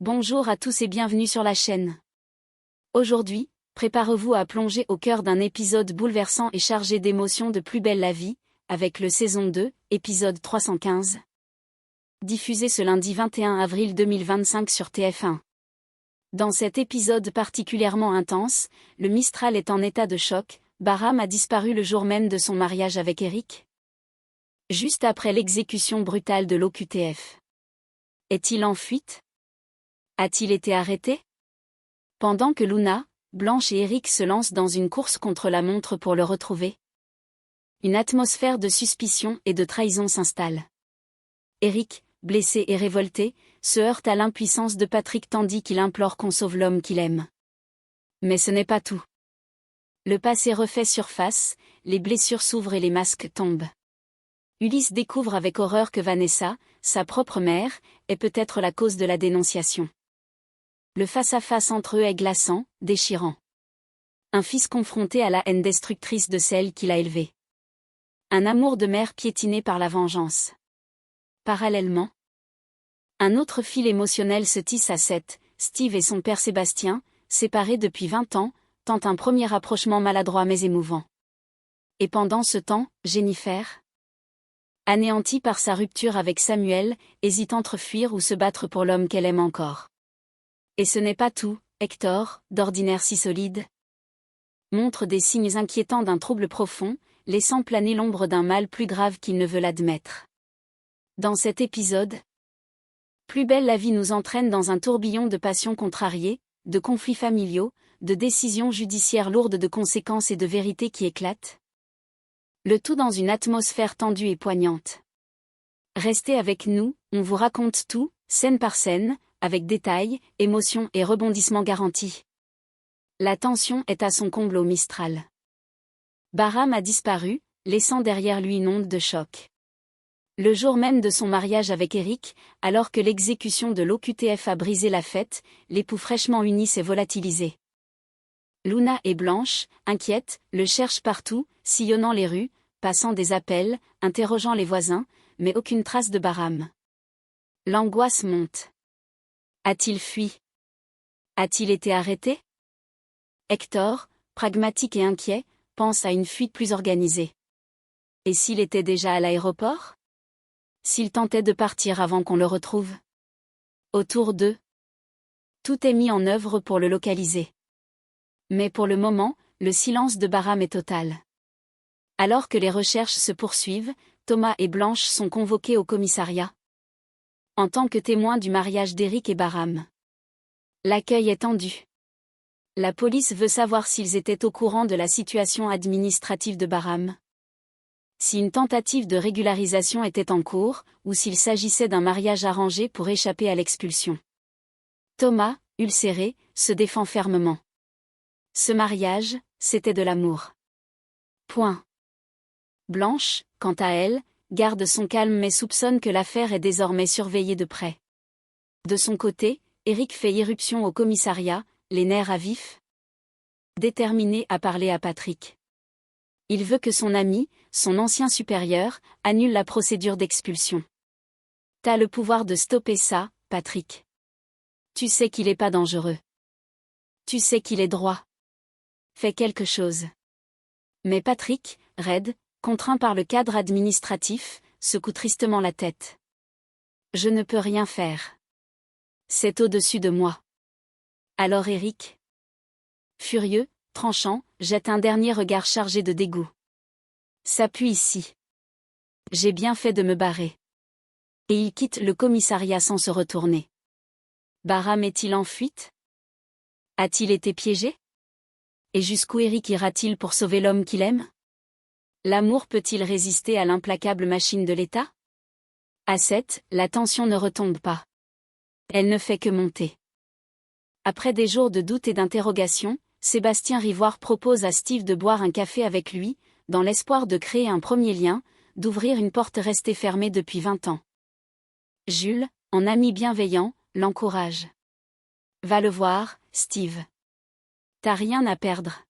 Bonjour à tous et bienvenue sur la chaîne. Aujourd'hui, préparez-vous à plonger au cœur d'un épisode bouleversant et chargé d'émotions de Plus belle la vie, avec le saison 2, épisode 315. Diffusé ce lundi 21 avril 2025 sur TF1. Dans cet épisode particulièrement intense, le Mistral est en état de choc. Bahram a disparu le jour même de son mariage avec Eric. Juste après l'exécution brutale de l'OQTF. Est-il en fuite? A-t-il été arrêté? Pendant que Luna, Blanche et Eric se lancent dans une course contre la montre pour le retrouver, une atmosphère de suspicion et de trahison s'installe. Eric, blessé et révolté, se heurte à l'impuissance de Patrick tandis qu'il implore qu'on sauve l'homme qu'il aime. Mais ce n'est pas tout. Le passé refait surface, les blessures s'ouvrent et les masques tombent. Ulysse découvre avec horreur que Vanessa, sa propre mère, est peut-être la cause de la dénonciation. Le face-à-face entre eux est glaçant, déchirant. Un fils confronté à la haine destructrice de celle qu'il a élevée. Un amour de mère piétiné par la vengeance. Parallèlement, un autre fil émotionnel se tisse à Seth. Steve et son père Sébastien, séparés depuis 20 ans, tentent un premier rapprochement maladroit mais émouvant. Et pendant ce temps, Jennifer, anéantie par sa rupture avec Samuel, hésite entre fuir ou se battre pour l'homme qu'elle aime encore. Et ce n'est pas tout, Hector, d'ordinaire si solide, montre des signes inquiétants d'un trouble profond, laissant planer l'ombre d'un mal plus grave qu'il ne veut l'admettre. Dans cet épisode, Plus belle la vie nous entraîne dans un tourbillon de passions contrariées, de conflits familiaux, de décisions judiciaires lourdes de conséquences et de vérités qui éclatent. Le tout dans une atmosphère tendue et poignante. Restez avec nous, on vous raconte tout, scène par scène, avec détails, émotions et rebondissements garantis. La tension est à son comble au Mistral. Bahram a disparu, laissant derrière lui une onde de choc. Le jour même de son mariage avec Eric, alors que l'exécution de l'OQTF a brisé la fête, l'époux fraîchement uni s'est volatilisé. Luna et Blanche, inquiètes, le cherchent partout, sillonnant les rues, passant des appels, interrogeant les voisins, mais aucune trace de Bahram. L'angoisse monte. A-t-il fui? A-t-il été arrêté? Hector, pragmatique et inquiet, pense à une fuite plus organisée. Et s'il était déjà à l'aéroport? S'il tentait de partir avant qu'on le retrouve? Autour d'eux, tout est mis en œuvre pour le localiser. Mais pour le moment, le silence de Bahram est total. Alors que les recherches se poursuivent, Thomas et Blanche sont convoqués au commissariat. En tant que témoins du mariage d'Eric et Bahram. L'accueil est tendu. La police veut savoir s'ils étaient au courant de la situation administrative de Bahram. Si une tentative de régularisation était en cours, ou s'il s'agissait d'un mariage arrangé pour échapper à l'expulsion. Thomas, ulcéré, se défend fermement. Ce mariage, c'était de l'amour. Point. Blanche, quant à elle, garde son calme mais soupçonne que l'affaire est désormais surveillée de près. De son côté, Eric fait irruption au commissariat, les nerfs à vif. Déterminé à parler à Patrick. Il veut que son ami, son ancien supérieur, annule la procédure d'expulsion. T'as le pouvoir de stopper ça, Patrick. Tu sais qu'il est pas dangereux. Tu sais qu'il est droit. Fais quelque chose. Mais Patrick, raide, contraint par le cadre administratif, secoue tristement la tête. Je ne peux rien faire. C'est au-dessus de moi. Alors Eric, furieux, tranchant, jette un dernier regard chargé de dégoût. S'appuie ici. J'ai bien fait de me barrer. Et il quitte le commissariat sans se retourner. Bahram est-il en fuite? A-t-il été piégé? Et jusqu'où Eric ira-t-il pour sauver l'homme qu'il aime? L'amour peut-il résister à l'implacable machine de l'État? À 7, la tension ne retombe pas. Elle ne fait que monter. Après des jours de doute et d'interrogation, Sébastien Rivoire propose à Steve de boire un café avec lui, dans l'espoir de créer un premier lien, d'ouvrir une porte restée fermée depuis 20 ans. Jules, en ami bienveillant, l'encourage. Va le voir, Steve. T'as rien à perdre.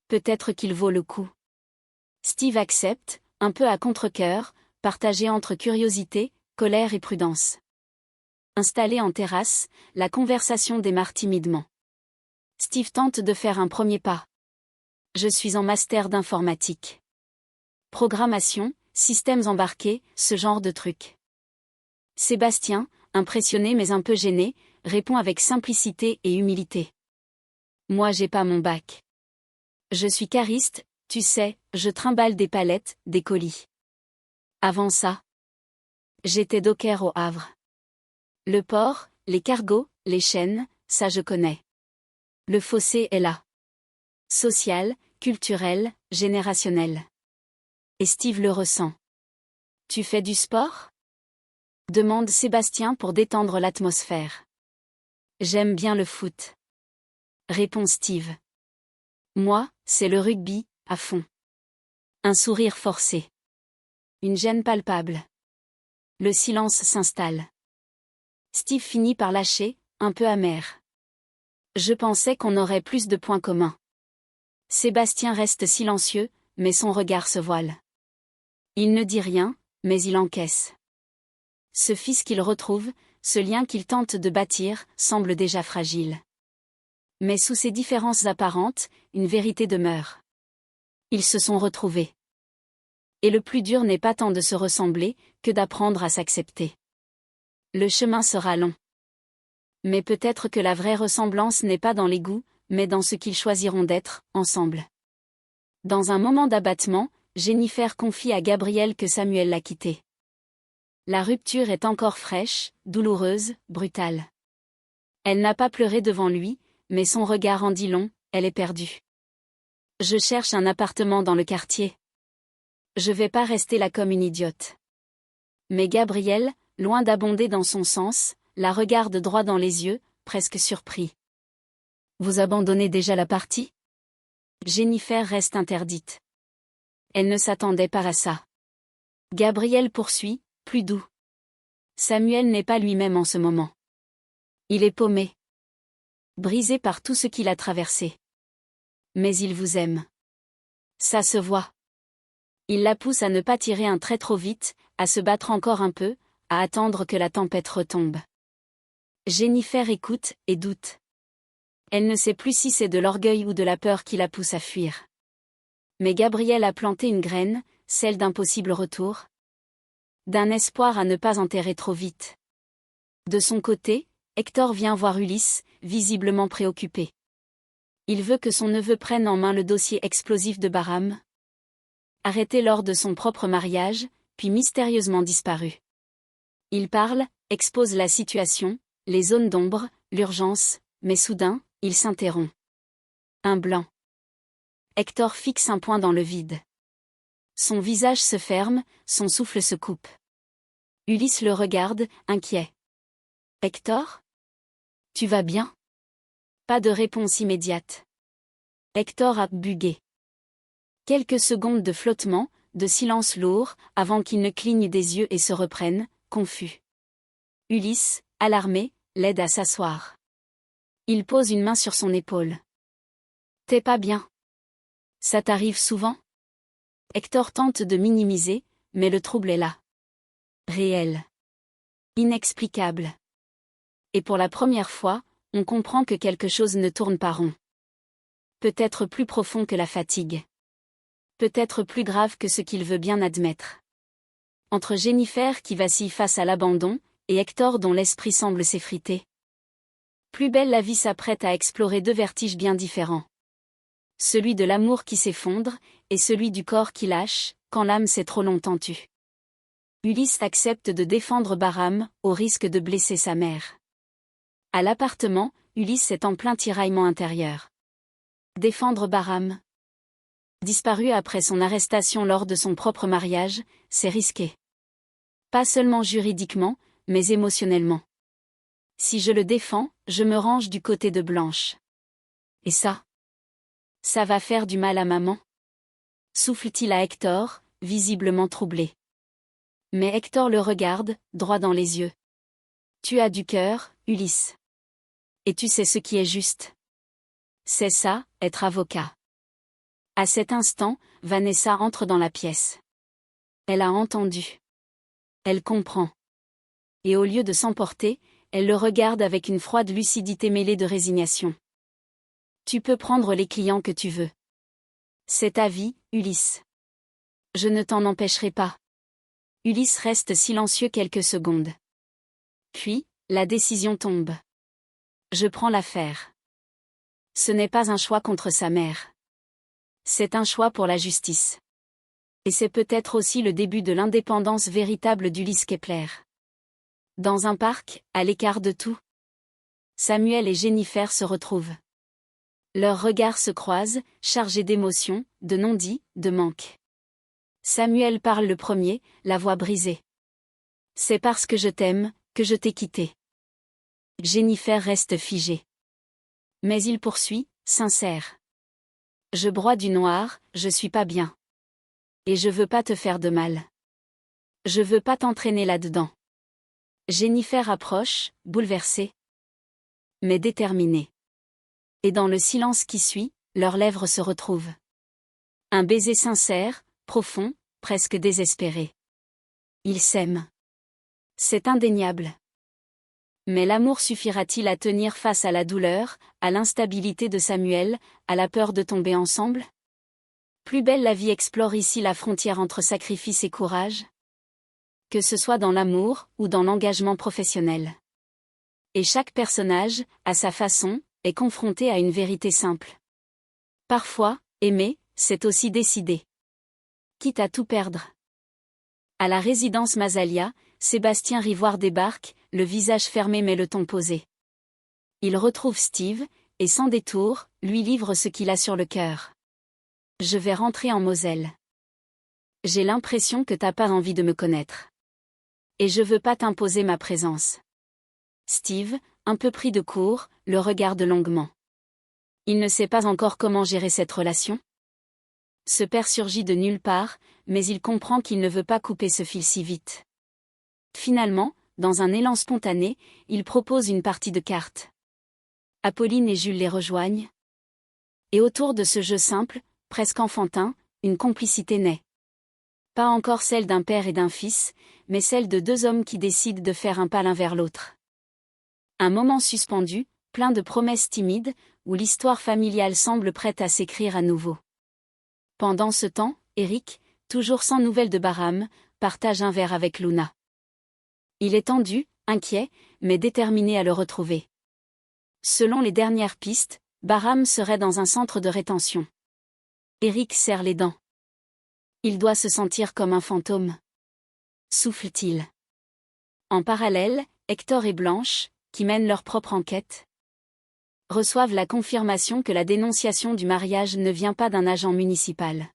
Peut-être qu'il vaut le coup. Steve accepte, un peu à contre-cœur, partagé entre curiosité, colère et prudence. Installé en terrasse, la conversation démarre timidement. Steve tente de faire un premier pas. Je suis en master d'informatique. Programmation, systèmes embarqués, ce genre de trucs. Sébastien, impressionné mais un peu gêné, répond avec simplicité et humilité. Moi j'ai pas mon bac. Je suis cariste, tu sais, je trimballe des palettes, des colis. Avant ça, j'étais docker au Havre. Le port, les cargos, les chaînes, ça je connais. Le fossé est là. Social, culturel, générationnel. Et Steve le ressent. Tu fais du sport ? Demande Sébastien pour détendre l'atmosphère. J'aime bien le foot. Répond Steve. Moi, c'est le rugby, à fond. Un sourire forcé. Une gêne palpable. Le silence s'installe. Steve finit par lâcher, un peu amer. Je pensais qu'on aurait plus de points communs. Sébastien reste silencieux, mais son regard se voile. Il ne dit rien, mais il encaisse. Ce fils qu'il retrouve, ce lien qu'il tente de bâtir, semble déjà fragile. Mais sous ces différences apparentes, une vérité demeure. Ils se sont retrouvés. Et le plus dur n'est pas tant de se ressembler, que d'apprendre à s'accepter. Le chemin sera long. Mais peut-être que la vraie ressemblance n'est pas dans les goûts, mais dans ce qu'ils choisiront d'être, ensemble. Dans un moment d'abattement, Jennifer confie à Gabriel que Samuel l'a quitté. La rupture est encore fraîche, douloureuse, brutale. Elle n'a pas pleuré devant lui, mais son regard en dit long, elle est perdue. Je cherche un appartement dans le quartier. Je vais pas rester là comme une idiote. Mais Gabriel, loin d'abonder dans son sens, la regarde droit dans les yeux, presque surpris. Vous abandonnez déjà la partie ? Jennifer reste interdite. Elle ne s'attendait pas à ça. Gabriel poursuit, plus doux. Samuel n'est pas lui-même en ce moment. Il est paumé. Brisé par tout ce qu'il a traversé. Mais il vous aime. Ça se voit. Il la pousse à ne pas tirer un trait trop vite, à se battre encore un peu, à attendre que la tempête retombe. Jennifer écoute et doute. Elle ne sait plus si c'est de l'orgueil ou de la peur qui la pousse à fuir. Mais Gabriel a planté une graine, celle d'un possible retour. D'un espoir à ne pas enterrer trop vite. De son côté, Hector vient voir Ulysse, visiblement préoccupé. Il veut que son neveu prenne en main le dossier explosif de Bahram. Arrêté lors de son propre mariage, puis mystérieusement disparu. Il parle, expose la situation, les zones d'ombre, l'urgence, mais soudain, il s'interrompt. Un blanc. Hector fixe un point dans le vide. Son visage se ferme, son souffle se coupe. Ulysse le regarde, inquiet. Hector ? Tu vas bien ? Pas de réponse immédiate. Hector a bugué. Quelques secondes de flottement, de silence lourd, avant qu'il ne cligne des yeux et se reprenne, confus. Ulysse, alarmé, l'aide à s'asseoir. Il pose une main sur son épaule. T'es pas bien ? Ça t'arrive souvent ? Hector tente de minimiser, mais le trouble est là. Réel. Inexplicable. Et pour la première fois, on comprend que quelque chose ne tourne pas rond. Peut-être plus profond que la fatigue. Peut-être plus grave que ce qu'il veut bien admettre. Entre Jennifer qui vacille face à l'abandon, et Hector dont l'esprit semble s'effriter. Plus belle la vie s'apprête à explorer deux vertiges bien différents. Celui de l'amour qui s'effondre, et celui du corps qui lâche, quand l'âme s'est trop longtemps tue. Ulysse accepte de défendre Bahram, au risque de blesser sa mère. À l'appartement, Ulysse est en plein tiraillement intérieur. Défendre Bahram. Disparu après son arrestation lors de son propre mariage, c'est risqué. Pas seulement juridiquement, mais émotionnellement. Si je le défends, je me range du côté de Blanche. Et ça va faire du mal à maman ? Souffle-t-il à Hector, visiblement troublé. Mais Hector le regarde, droit dans les yeux. Tu as du cœur, Ulysse. Et tu sais ce qui est juste. C'est ça, être avocat. À cet instant, Vanessa entre dans la pièce. Elle a entendu. Elle comprend. Et au lieu de s'emporter, Elle le regarde avec une froide lucidité mêlée de résignation. Tu peux prendre les clients que tu veux. C'est ta vie, Ulysse. Je ne t'en empêcherai pas. Ulysse reste silencieux quelques secondes. Puis, la décision tombe. Je prends l'affaire. Ce n'est pas un choix contre sa mère. C'est un choix pour la justice. Et c'est peut-être aussi le début de l'indépendance véritable d'Ulysse Kepler. Dans un parc, à l'écart de tout, Samuel et Jennifer se retrouvent. Leurs regards se croisent, chargés d'émotions, de non-dits, de manques. Samuel parle le premier, la voix brisée. C'est parce que je t'aime, que je t'ai quitté. Jennifer reste figée. Mais il poursuit, sincère. Je broie du noir, je suis pas bien. Et je veux pas te faire de mal. Je veux pas t'entraîner là-dedans. Jennifer approche, bouleversée, mais déterminée. Et dans le silence qui suit, leurs lèvres se retrouvent. Un baiser sincère, profond, presque désespéré. Ils s'aiment. C'est indéniable. Mais l'amour suffira-t-il à tenir face à la douleur, à l'instabilité de Samuel, à la peur de tomber ensemble? Plus belle la vie explore ici la frontière entre sacrifice et courage. Que ce soit dans l'amour ou dans l'engagement professionnel. Et chaque personnage, à sa façon, est confronté à une vérité simple. Parfois, aimer, c'est aussi décider. Quitte à tout perdre. À la résidence Masalia, Sébastien Rivoire débarque, le visage fermé mais le ton posé. Il retrouve Steve, et sans détour, lui livre ce qu'il a sur le cœur. Je vais rentrer en Moselle. J'ai l'impression que t'as pas envie de me connaître. Et je veux pas t'imposer ma présence. Steve, un peu pris de court, le regarde longuement. Il ne sait pas encore comment gérer cette relation. Ce père surgit de nulle part, mais il comprend qu'il ne veut pas couper ce fil si vite. Finalement, dans un élan spontané, il propose une partie de cartes. Apolline et Jules les rejoignent. Et autour de ce jeu simple, presque enfantin, une complicité naît. Pas encore celle d'un père et d'un fils, mais celle de deux hommes qui décident de faire un pas l'un vers l'autre. Un moment suspendu, plein de promesses timides, où l'histoire familiale semble prête à s'écrire à nouveau. Pendant ce temps, Eric, toujours sans nouvelles de Bahram, partage un verre avec Luna. Il est tendu, inquiet, mais déterminé à le retrouver. Selon les dernières pistes, Bahram serait dans un centre de rétention. Eric serre les dents. Il doit se sentir comme un fantôme. Souffle-t-il. En parallèle, Hector et Blanche, qui mènent leur propre enquête, reçoivent la confirmation que la dénonciation du mariage ne vient pas d'un agent municipal.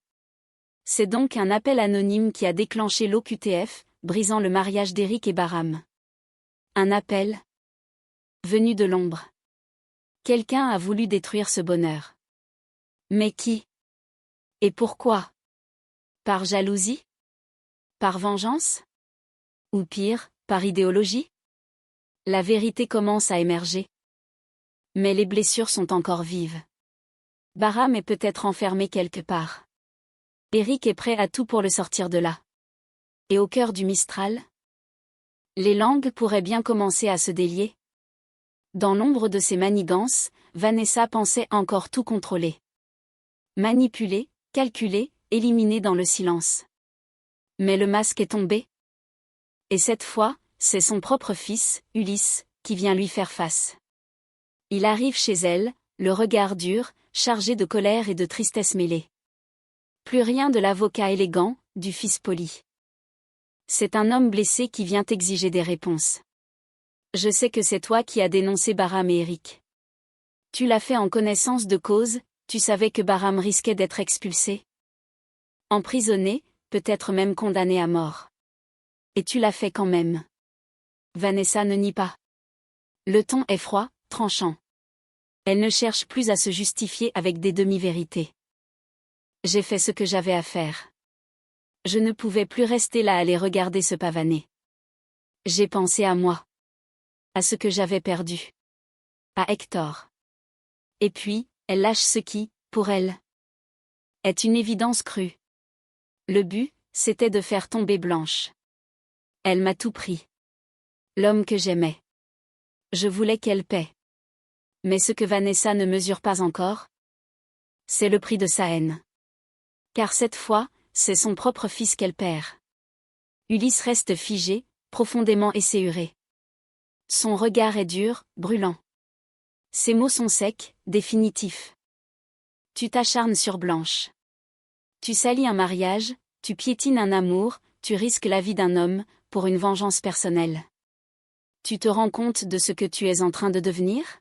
C'est donc un appel anonyme qui a déclenché l'OQTF, brisant le mariage d'Eric et Bahram. Un appel venu de l'ombre. Quelqu'un a voulu détruire ce bonheur. Mais qui? Et pourquoi? Par jalousie? Par vengeance? Ou pire, par idéologie? La vérité commence à émerger. Mais les blessures sont encore vives. Bahram est peut-être enfermé quelque part. Eric est prêt à tout pour le sortir de là. Et au cœur du Mistral? Les langues pourraient bien commencer à se délier. Dans l'ombre de ces manigances, Vanessa pensait encore tout contrôler. Manipuler, calculer, éliminer dans le silence. Mais le masque est tombé. Et cette fois, c'est son propre fils, Ulysse, qui vient lui faire face. Il arrive chez elle, le regard dur, chargé de colère et de tristesse mêlée. Plus rien de l'avocat élégant, du fils poli. C'est un homme blessé qui vient exiger des réponses. Je sais que c'est toi qui as dénoncé Bahram et Eric. Tu l'as fait en connaissance de cause, tu savais que Bahram risquait d'être expulsé. Emprisonné, peut-être même condamné à mort. Et tu l'as fait quand même. Vanessa ne nie pas. Le ton est froid, tranchant. Elle ne cherche plus à se justifier avec des demi-vérités. J'ai fait ce que j'avais à faire. Je ne pouvais plus rester là à les regarder se pavaner. J'ai pensé à moi. À ce que j'avais perdu. À Hector. Et puis, elle lâche ce qui, pour elle, est une évidence crue. Le but, c'était de faire tomber Blanche. Elle m'a tout pris. L'homme que j'aimais. Je voulais qu'elle paie. Mais ce que Vanessa ne mesure pas encore, c'est le prix de sa haine. Car cette fois, c'est son propre fils qu'elle perd. Ulysse reste figé, profondément esséuré. Son regard est dur, brûlant. Ses mots sont secs, définitifs. Tu t'acharnes sur Blanche. Tu salis un mariage, tu piétines un amour, tu risques la vie d'un homme, pour une vengeance personnelle. Tu te rends compte de ce que tu es en train de devenir?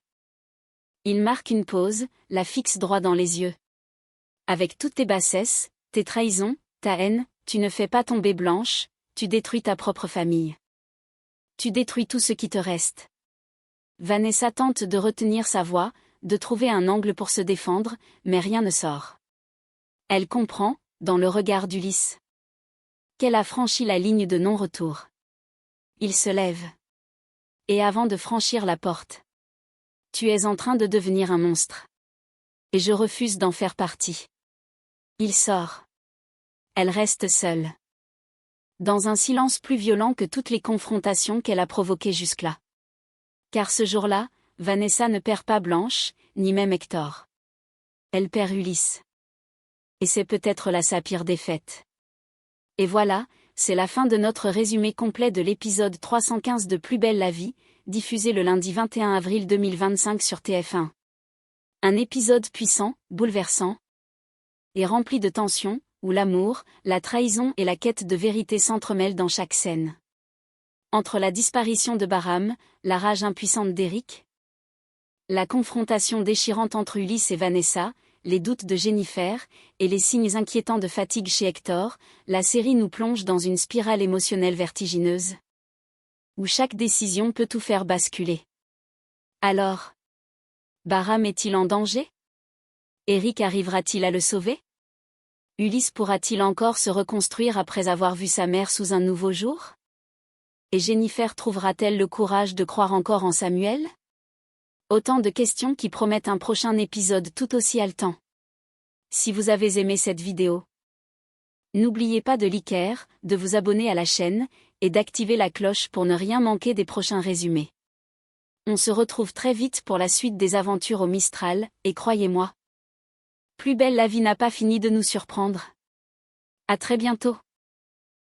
Il marque une pause, la fixe droit dans les yeux. Avec toutes tes bassesses, tes trahisons, ta haine, tu ne fais pas tomber Blanche, tu détruis ta propre famille. Tu détruis tout ce qui te reste. Vanessa tente de retenir sa voix, de trouver un angle pour se défendre, mais rien ne sort. Elle comprend, dans le regard d'Ulysse, qu'elle a franchi la ligne de non-retour. Il se lève. Et avant de franchir la porte, tu es en train de devenir un monstre. Et je refuse d'en faire partie. Il sort. Elle reste seule. Dans un silence plus violent que toutes les confrontations qu'elle a provoquées jusque-là. Car ce jour-là, Vanessa ne perd pas Blanche, ni même Hector. Elle perd Ulysse. Et c'est peut-être là sa pire défaite. Et voilà, c'est la fin de notre résumé complet de l'épisode 315 de Plus belle la vie, diffusé le lundi 21 avril 2025 sur TF1. Un épisode puissant, bouleversant, et rempli de tension, où l'amour, la trahison et la quête de vérité s'entremêlent dans chaque scène. Entre la disparition de Bahram, la rage impuissante d'Eric, la confrontation déchirante entre Ulysse et Vanessa, les doutes de Jennifer, et les signes inquiétants de fatigue chez Hector, la série nous plonge dans une spirale émotionnelle vertigineuse, où chaque décision peut tout faire basculer. Alors, Bahram est-il en danger? Eric arrivera-t-il à le sauver? Ulysse pourra-t-il encore se reconstruire après avoir vu sa mère sous un nouveau jour? Et Jennifer trouvera-t-elle le courage de croire encore en Samuel? Autant de questions qui promettent un prochain épisode tout aussi haletant. Si vous avez aimé cette vidéo, n'oubliez pas de liker, de vous abonner à la chaîne, et d'activer la cloche pour ne rien manquer des prochains résumés. On se retrouve très vite pour la suite des aventures au Mistral, et croyez-moi, Plus belle la vie n'a pas fini de nous surprendre. À très bientôt.